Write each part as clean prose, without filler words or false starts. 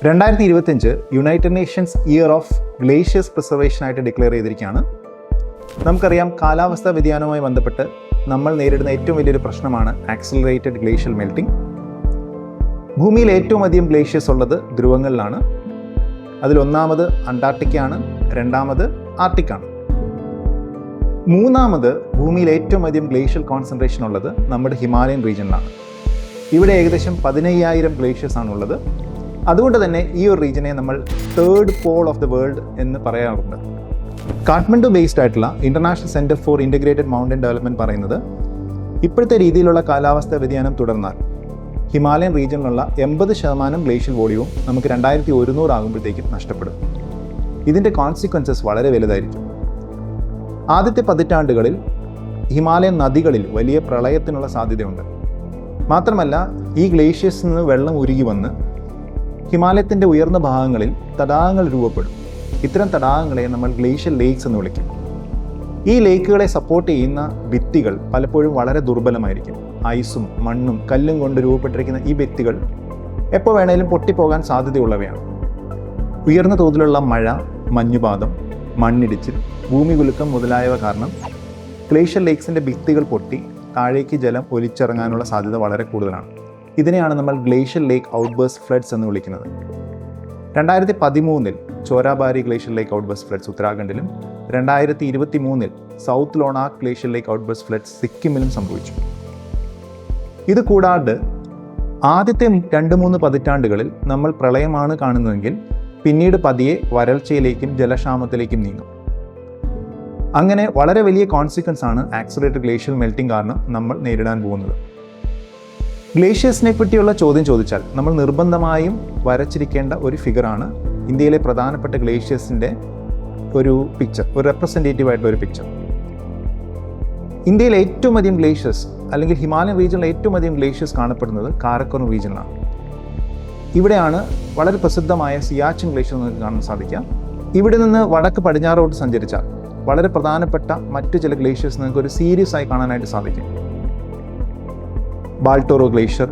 2025 United Nations year of glaciers preservation ആയിട്ട് declare ചെയ്തിരിക്കുകയാണ്. നമുക്കറിയാം, കാലാവസ്ഥാ വ്യതിയാനവുമായി ബന്ധപ്പെട്ട് നമ്മൾ നേരിടുന്ന ഏറ്റവും വലിയൊരു പ്രശ്നമാണ് ആക്സിലറേറ്റഡ് ഗ്ലേഷ്യൽ മെൽറ്റിംഗ്. ഭൂമിയിൽ ഏറ്റവും അധികം ഗ്ലേഷ്യസ് ഉള്ളത് ധ്രുവങ്ങളിലാണ്. അതിലൊന്നാമത് അന്റാർട്ടിക്കയാണ്, രണ്ടാമത് ആർട്ടിക്കാണ്. മൂന്നാമത് ഭൂമിയിൽ ഏറ്റവും അധികം ഗ്ലേഷ്യൽ കോൺസെൻട്രേഷൻ ഉള്ളത് നമ്മുടെ ഹിമാലയൻ റീജിയനിലാണ്. ഇവിടെ ഏകദേശം 15,000 ഗ്ലേഷ്യസ് ആണുള്ളത്. അതുകൊണ്ട് തന്നെ ഈ ഒരു റീജിയനെ നമ്മൾ third pole of the world എന്ന് പറയാറുണ്ട്. കാഠ്മണ്ഡു ബേസ്ഡ് ആയിട്ടുള്ള international centre for integrated mountain development പറയുന്നത്, ഇപ്പോഴത്തെ രീതിയിലുള്ള കാലാവസ്ഥാ വ്യതിയാനം തുടർന്നാൽ ഹിമാലയൻ റീജിയനിലുള്ള 80% ഗ്ലേഷ്യൽ വോളിയവും നമുക്ക് 2100 ആകുമ്പോഴത്തേക്കും നഷ്ടപ്പെടും. ഇതിൻ്റെ കോൺസിക്വൻസസ് വളരെ വലുതായിരിക്കും. ആദ്യത്തെ പതിറ്റാണ്ടുകളിൽ ഹിമാലയൻ നദികളിൽ വലിയ പ്രളയത്തിനുള്ള സാധ്യതയുണ്ട്. മാത്രമല്ല, ഈ ഗ്ലേഷ്യസിൽ നിന്ന് വെള്ളം ഉരുകി വന്ന് ഹിമാലയത്തിൻ്റെ ഉയർന്ന ഭാഗങ്ങളിൽ തടാകങ്ങൾ രൂപപ്പെടും. ഇത്തരം തടാകങ്ങളെ നമ്മൾ ഗ്ലേഷ്യൽ ലേക്സ് എന്ന് വിളിക്കും. ഈ ലേക്കുകളെ സപ്പോർട്ട് ചെയ്യുന്ന ഭിത്തികൾ പലപ്പോഴും വളരെ ദുർബലമായിരിക്കും. ഐസും മണ്ണും കല്ലും കൊണ്ട് രൂപപ്പെട്ടിരിക്കുന്ന ഈ ഭിത്തികൾ എപ്പോൾ വേണേലും പൊട്ടിപ്പോകാൻ സാധ്യതയുള്ളവയാണ്. ഉയർന്ന തോതിലുള്ള മഴ, മഞ്ഞുപാതം, മണ്ണിടിച്ചിൽ, ഭൂമി കുലുക്കം മുതലായവ കാരണം ഗ്ലേഷ്യൽ ലേക്സിൻ്റെ ഭിത്തികൾ പൊട്ടി താഴേക്ക് ജലം ഒലിച്ചിറങ്ങാനുള്ള സാധ്യത വളരെ കൂടുതലാണ്. ഇതിനെയാണ് നമ്മൾ ഗ്ലേഷ്യൽ ലേക്ക് ഔട്ട്ബേഴ്സ്റ്റ് ഫ്ലഡ്സ് എന്ന് വിളിക്കുന്നത്. 2013 ചോരാബാരി ഗ്ലേഷ്യൽ ലേക്ക് ഔട്ട്ബേഴ്സ്റ്റ് ഫ്ലഡ്സ് ഉത്തരാഖണ്ഡിലും 2023 സൗത്ത് ലോണാക് ഗ്ലേഷ്യൽ ലേക്ക് ഔട്ട്ബേഴ്സ്റ്റ് ഫ്ലഡ്സ് സിക്കിമിലും സംഭവിച്ചു. ഇത് കൂടാതെ ആദ്യത്തെ 2-3 പതിറ്റാണ്ടുകളിൽ നമ്മൾ പ്രളയമാണ് കാണുന്നതെങ്കിൽ പിന്നീട് പതിയെ വരൾച്ചയിലേക്കും ജലക്ഷാമത്തിലേക്കും നീങ്ങും. അങ്ങനെ വളരെ വലിയ കോൺസിക്വൻസ് ആണ് ആക്സിലറേറ്റഡ് ഗ്ലേഷ്യൽ മെൽറ്റിംഗ് കാരണം നമ്മൾ നേരിടാൻ പോകുന്നത്. ഗ്ലേഷ്യസിനെ പറ്റിയുള്ള ചോദ്യം ചോദിച്ചാൽ നമ്മൾ നിർബന്ധമായും വരച്ചിരിക്കേണ്ട ഒരു ഫിഗറാണ് ഇന്ത്യയിലെ പ്രധാനപ്പെട്ട ഗ്ലേഷ്യസിൻ്റെ ഒരു പിക്ചർ, ഒരു റെപ്രസെൻറ്റേറ്റീവ് ആയിട്ടുള്ള ഒരു പിക്ചർ. ഇന്ത്യയിലെ ഏറ്റവും അധികം ഗ്ലേഷ്യസ് അല്ലെങ്കിൽ ഹിമാലയൻ റീജിയനിലെ ഏറ്റവും അധികം ഗ്ലേഷ്യസ് കാണപ്പെടുന്നത് കാരക്കോറം റീജിയനിലാണ്. ഇവിടെയാണ് വളരെ പ്രസിദ്ധമായ സിയാച്ചിൻ ഗ്ലേഷ്യർ നിങ്ങൾക്ക് കാണാൻ സാധിക്കാം. ഇവിടെ നിന്ന് വടക്ക് പടിഞ്ഞാറോട്ട് സഞ്ചരിച്ചാൽ വളരെ പ്രധാനപ്പെട്ട മറ്റു ചില ഗ്ലേഷ്യസ് നിങ്ങൾക്ക് ഒരു സീരീസ് ആയി കാണാനായിട്ട് സാധിക്കും. ബാൾട്ടോറോ ഗ്ലേഷ്യർ,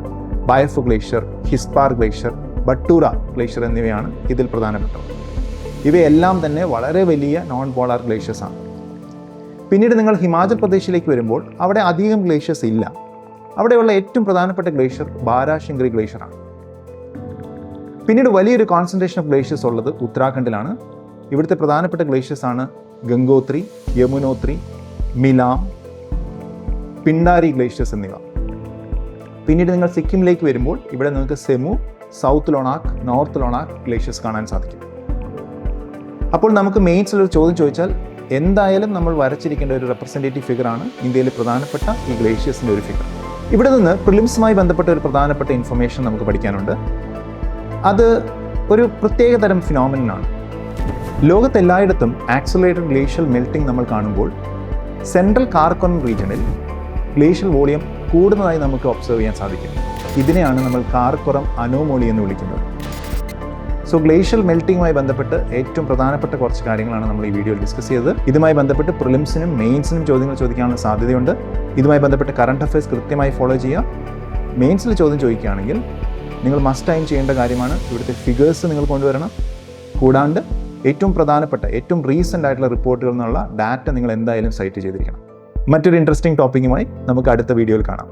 ബയഫു ഗ്ലേഷ്യർ, ഹിസ്പാർ ഗ്ലേഷ്യർ, ബട്ടൂറ ഗ്ലേഷ്യർ എന്നിവയാണ് ഇതിൽ പ്രധാനപ്പെട്ടവ. ഇവയെല്ലാം തന്നെ വളരെ വലിയ നോൺ പോളാർ ഗ്ലേഷ്യസ് ആണ്. പിന്നീട് നിങ്ങൾ ഹിമാചൽ പ്രദേശിലേക്ക് വരുമ്പോൾ അവിടെ അധികം ഗ്ലേഷ്യസ് ഇല്ല. അവിടെയുള്ള ഏറ്റവും പ്രധാനപ്പെട്ട ഗ്ലേഷ്യർ ബാരാശിംഗ്രി ഗ്ലേഷ്യറാണ്. പിന്നീട് വലിയൊരു കോൺസെൻട്രേഷൻ ഓഫ് ഗ്ലേഷ്യസ് ഉള്ളത് ഉത്തരാഖണ്ഡിലാണ്. ഇവിടുത്തെ പ്രധാനപ്പെട്ട ഗ്ലേഷ്യസ് ആണ് ഗംഗോത്രി, യമുനോത്രി, മിലാം, പിണ്ടാരി ഗ്ലേഷ്യസ് എന്നിവ. പിന്നീട് നിങ്ങൾ സിക്കിമിലേക്ക് വരുമ്പോൾ ഇവിടെ നിങ്ങൾക്ക് സെമു, സൗത്ത് ലോണാക്, നോർത്ത് ലോണാക് ഗ്ലേഷ്യസ് കാണാൻ സാധിക്കും. അപ്പോൾ നമുക്ക് മെയിൻസിലൊരു ചോദ്യം ചോദിച്ചാൽ എന്തായാലും നമ്മൾ വരച്ചിരിക്കേണ്ട ഒരു റെപ്രസെൻറ്റേറ്റീവ് ഫിഗറാണ് ഇന്ത്യയിലെ പ്രധാനപ്പെട്ട ഈ ഗ്ലേഷ്യസിൻ്റെ ഒരു ഫിഗർ. ഇവിടെ നിന്ന് പ്രിലിംസുമായി ബന്ധപ്പെട്ട ഒരു പ്രധാനപ്പെട്ട ഇൻഫർമേഷൻ നമുക്ക് പഠിക്കാനുണ്ട്. അത് ഒരു പ്രത്യേക തരം ഫിനോമിനനാണ്. ലോകത്തെല്ലായിടത്തും ആക്സിലറേറ്റഡ് ഗ്ലേഷ്യൽ മെൽറ്റിംഗ് നമ്മൾ കാണുമ്പോൾ സെൻട്രൽ കാരക്കോറം റീജിയനിൽ ഗ്ലേഷ്യൽ വോളിയം കൂടുന്നതായി നമുക്ക് ഒബ്സർവ് ചെയ്യാൻ സാധിക്കും. ഇതിനെയാണ് നമ്മൾ കാരക്കോറം അനോമോളി എന്ന് വിളിക്കുന്നത്. സോ ഗ്ലേഷ്യൽ മെൽറ്റിങ്ങുമായി ബന്ധപ്പെട്ട് ഏറ്റവും പ്രധാനപ്പെട്ട കുറച്ച് കാര്യങ്ങളാണ് നമ്മൾ ഈ വീഡിയോയിൽ ഡിസ്കസ് ചെയ്തത്. ഇതുമായി ബന്ധപ്പെട്ട് പ്രിലിംസിനും മെയിൻസിനും ചോദ്യങ്ങൾ ചോദിക്കാനുള്ള സാധ്യതയുണ്ട്. ഇതുമായി ബന്ധപ്പെട്ട് കറണ്ട് അഫയേഴ്സ് കൃത്യമായി ഫോളോ ചെയ്യുക. മെയിൻസിൽ ചോദ്യം ചോദിക്കുകയാണെങ്കിൽ നിങ്ങൾ മസ്റ്റ് ടൈം ചെയ്യേണ്ട കാര്യമാണ് ഇവിടുത്തെ ഫിഗേഴ്സ് നിങ്ങൾ കൊണ്ടുവരണം. കൂടാണ്ട് ഏറ്റവും പ്രധാനപ്പെട്ട, ഏറ്റവും റീസെൻ്റ് ആയിട്ടുള്ള റിപ്പോർട്ടുകളിൽ നിന്നുള്ള ഡാറ്റ നിങ്ങൾ എന്തായാലും സൈറ്റ് ചെയ്തിരിക്കണം. മറ്റൊരു ഇൻട്രസ്റ്റിംഗ് ടോപ്പിക്കുമായി നമുക്ക് അടുത്ത വീഡിയോയിൽ കാണാം.